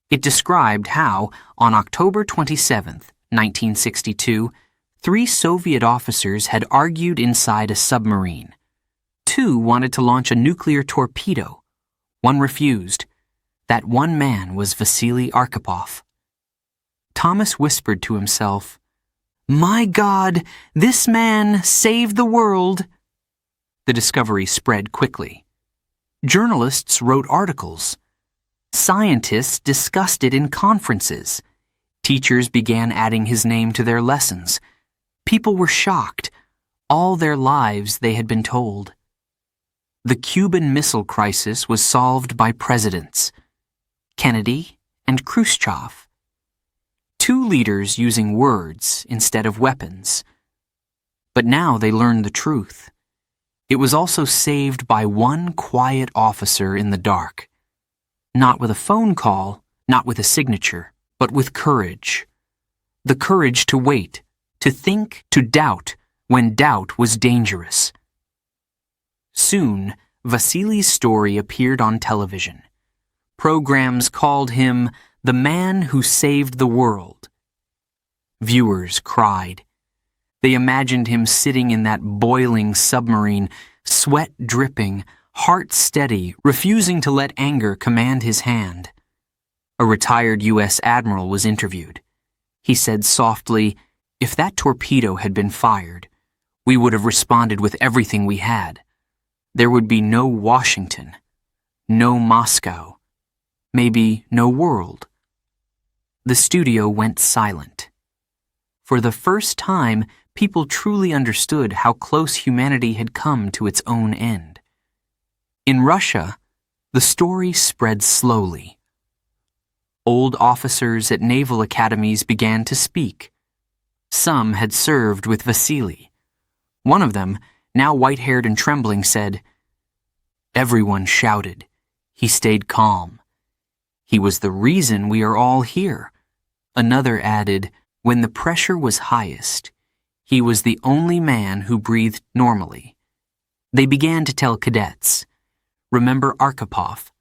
It described how, on October 27, 1962, 3 Soviet officers had argued inside a submarine. 2 wanted to launch a nuclear torpedo. 1 refused. That one man was Vasili Arkhipov. Thomas whispered to himself, "My God, this man saved the world." The discovery spread quickly. Journalists wrote articles. Scientists discussed it in conferences. Teachers began adding his name to their lessons. People were shocked. All their lives they had been told. The Cuban Missile Crisis was solved by presidents, Kennedy and Khrushchev. 2 leaders using words instead of weapons. But now they learned the truth. It was also saved by one quiet officer in the dark. Not with a phone call, not with a signature, but with courage. The courage to wait, to think, to doubt, when doubt was dangerous. Soon, Vasili's story appeared on television. Programs called him the man who saved the world. Viewers cried. They imagined him sitting in that boiling submarine, sweat dripping, heart steady, refusing to let anger command his hand. A retired U.S. admiral was interviewed. He said softly, "If that torpedo had been fired, we would have responded with everything we had. There would be no Washington, no Moscow, maybe no world." The studio went silent. For the first time, people truly understood how close humanity had come to its own end. In Russia, the story spread slowly. Old officers at naval academies began to speak. Some had served with Vasili. One of them, now white-haired and trembling, said, "Everyone shouted. He stayed calm. He was the reason we are all here." Another added, "When the pressure was highest, he was the only man who breathed normally." They began to tell cadets, "Remember Arkhipov.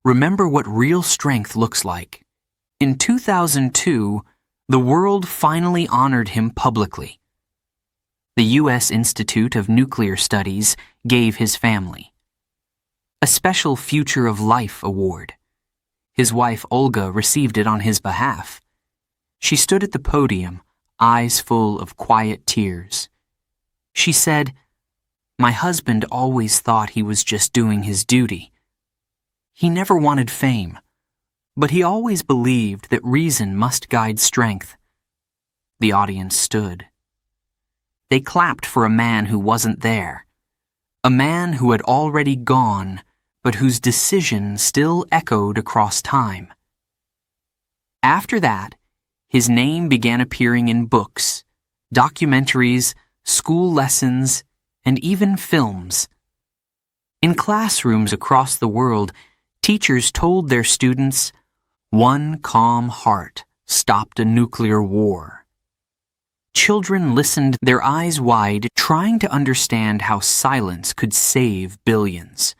Remember what real strength looks like." In 2002, the world finally honored him publicly. The U.S. Institute of Nuclear Studies gave his family a special Future of Life award. His wife Olga received it on his behalf. She stood at the podium, eyes full of quiet tears. She said, "My husband always thought he was just doing his duty. He never wanted fame, but he always believed that reason must guide strength." The audience stood. They clapped for a man who wasn't there, a man who had already gone, but whose decision still echoed across time. After that, his name began appearing in books, documentaries, school lessons, and even films. In classrooms across the world, teachers told their students, "One calm heart stopped a nuclear war." Children listened, their eyes wide, trying to understand how silence could save billions.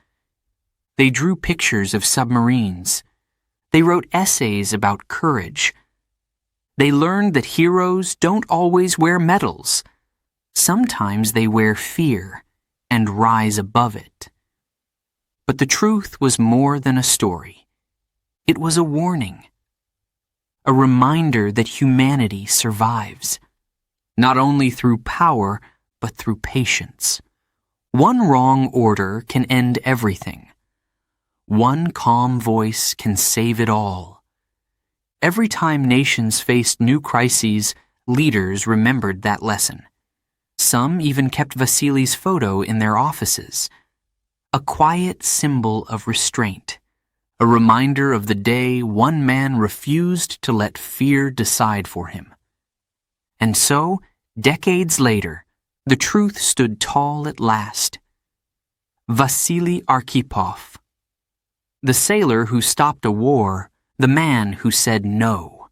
They drew pictures of submarines. They wrote essays about courage. They learned that heroes don't always wear medals. Sometimes they wear fear and rise above it. But the truth was more than a story. It was a warning, a reminder that humanity survives, not only through power, but through patience. One wrong order can end everything. One calm voice can save it all. Every time nations faced new crises, leaders remembered that lesson. Some even kept Vasili's photo in their offices. a quiet symbol of restraint, a reminder of the day one man refused to let fear decide for him. And so, decades later, the truth stood tall at last. Vasili Arkhipov, the sailor who stopped a war, the man who said no.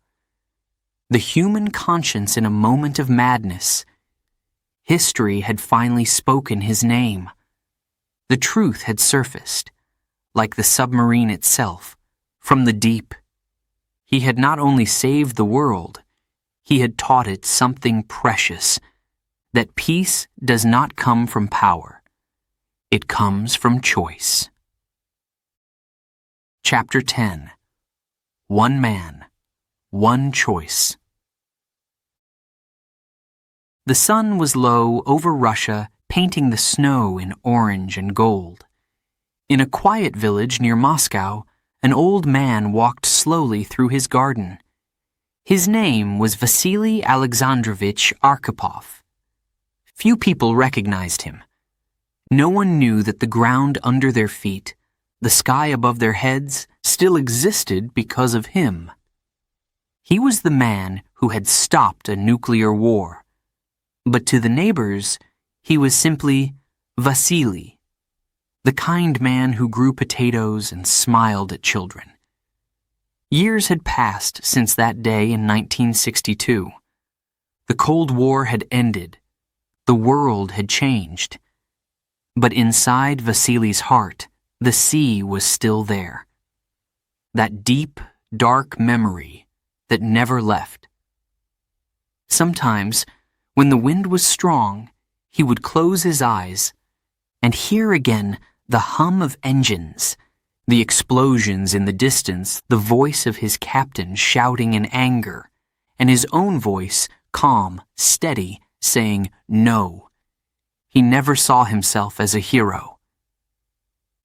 The human conscience in a moment of madness. History had finally spoken his name. The truth had surfaced, like the submarine itself, from the deep. He had not only saved the world, he had taught it something precious, that peace does not come from power. It comes from choice. Chapter 10. One Man, One Choice. The sun was low over Russia, painting the snow in orange and gold. In a quiet village near Moscow, an old man walked slowly through his garden. His name was Vasili Alexandrovich Arkhipov. Few people recognized him. No one knew that the ground under their feet, the sky above their heads, still existed because of him. He was the man who had stopped a nuclear war. But to the neighbors, he was simply Vasili, the kind man who grew potatoes and smiled at children. Years had passed since that day in 1962. The Cold War had ended. The world had changed. But inside Vasili's heart, the sea was still there. That deep, dark memory that never left. Sometimes, when the wind was strong, he would close his eyes and hear again the hum of engines, the explosions in the distance, the voice of his captain shouting in anger, and his own voice, calm, steady, saying no. He never saw himself as a hero.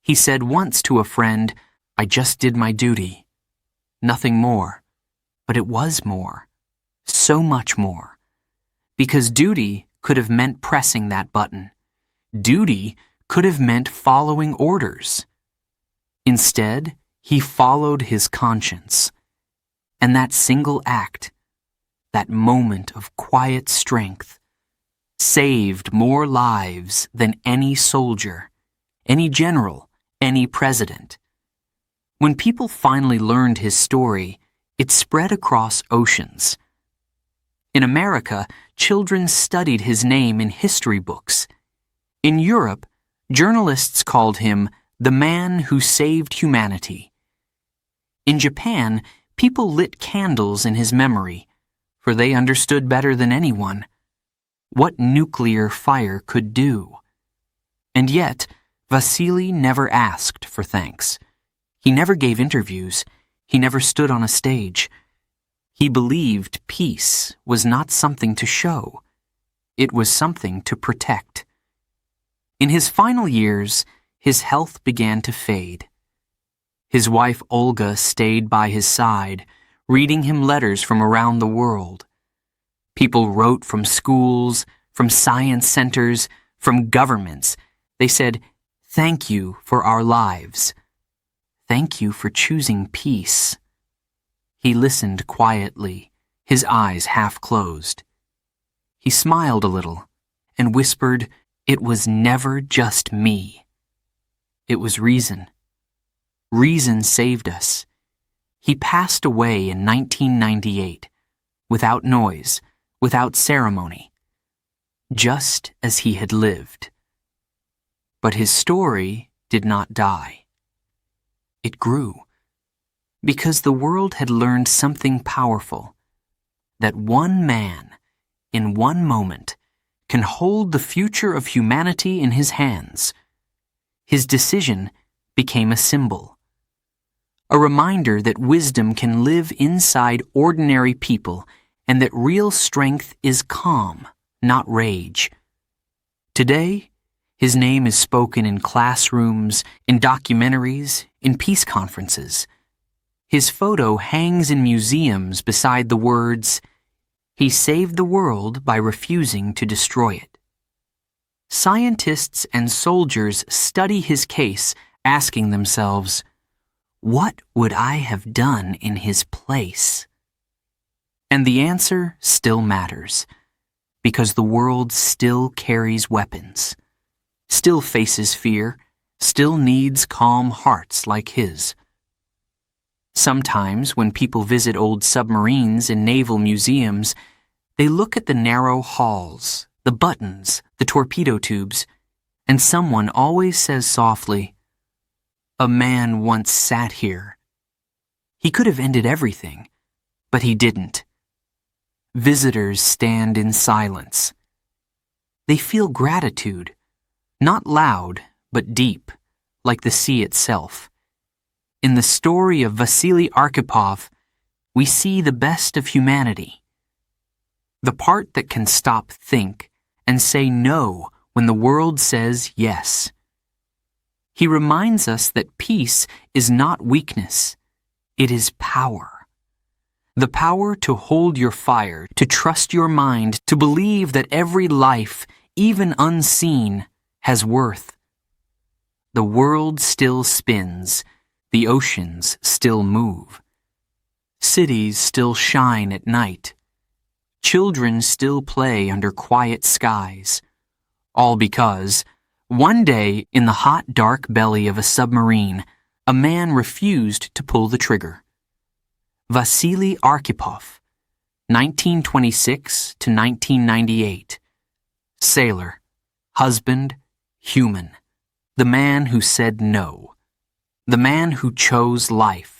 He said once to a friend, "I just did my duty." Nothing more. But it was more. So much more. Because duty could have meant pressing that button. Duty could have meant following orders. Instead, he followed his conscience. And that single act, that moment of quiet strength, saved more lives than any soldier, any general, any president. When people finally learned his story, it spread across oceans. In America, children studied his name in history books. In Europe, journalists called him the man who saved humanity. In Japan, people lit candles in his memory, for they understood better than anyone what nuclear fire could do. And yet, Vasili never asked for thanks. He never gave interviews. He never stood on a stage. He believed peace was not something to show. It was something to protect. In his final years, his health began to fade. His wife Olga stayed by his side, reading him letters from around the world. People wrote from schools, from science centers, from governments. They said, "Thank you for our lives. Thank you for choosing peace." He listened quietly, his eyes half closed. He smiled a little and whispered, "It was never just me. It was reason. Reason saved us." He passed away in 1998, without noise, without ceremony, just as he had lived. But his story did not die. It grew, because the world had learned something powerful, that one man, in one moment, can hold the future of humanity in his hands. His decision became a symbol, a reminder that wisdom can live inside ordinary people and that real strength is calm, not rage. Today, his name is spoken in classrooms, in documentaries, in peace conferences. His photo hangs in museums beside the words, "He saved the world by refusing to destroy it." Scientists and soldiers study his case, asking themselves, what would I have done in his place? And the answer still matters, because the world still carries weapons, still faces fear, still needs calm hearts like his. Sometimes, when people visit old submarines in naval museums, they look at the narrow halls, the buttons, the torpedo tubes, and someone always says softly, "A man once sat here." He could have ended everything, but he didn't. Visitors stand in silence. They feel gratitude, not loud, but deep, like the sea itself. In the story of Vasili Arkhipov, we see the best of humanity. The part that can stop, think, and say no when the world says yes. He reminds us that peace is not weakness, it is power. The power to hold your fire, to trust your mind, to believe that every life, even unseen, has worth. The world still spins, the oceans still move. Cities still shine at night. Children still play under quiet skies. All because, one day in the hot, dark belly of a submarine, a man refused to pull the trigger. Vasili Arkhipov, 1926 to 1998. Sailor, husband, human. The man who said no. The man who chose life.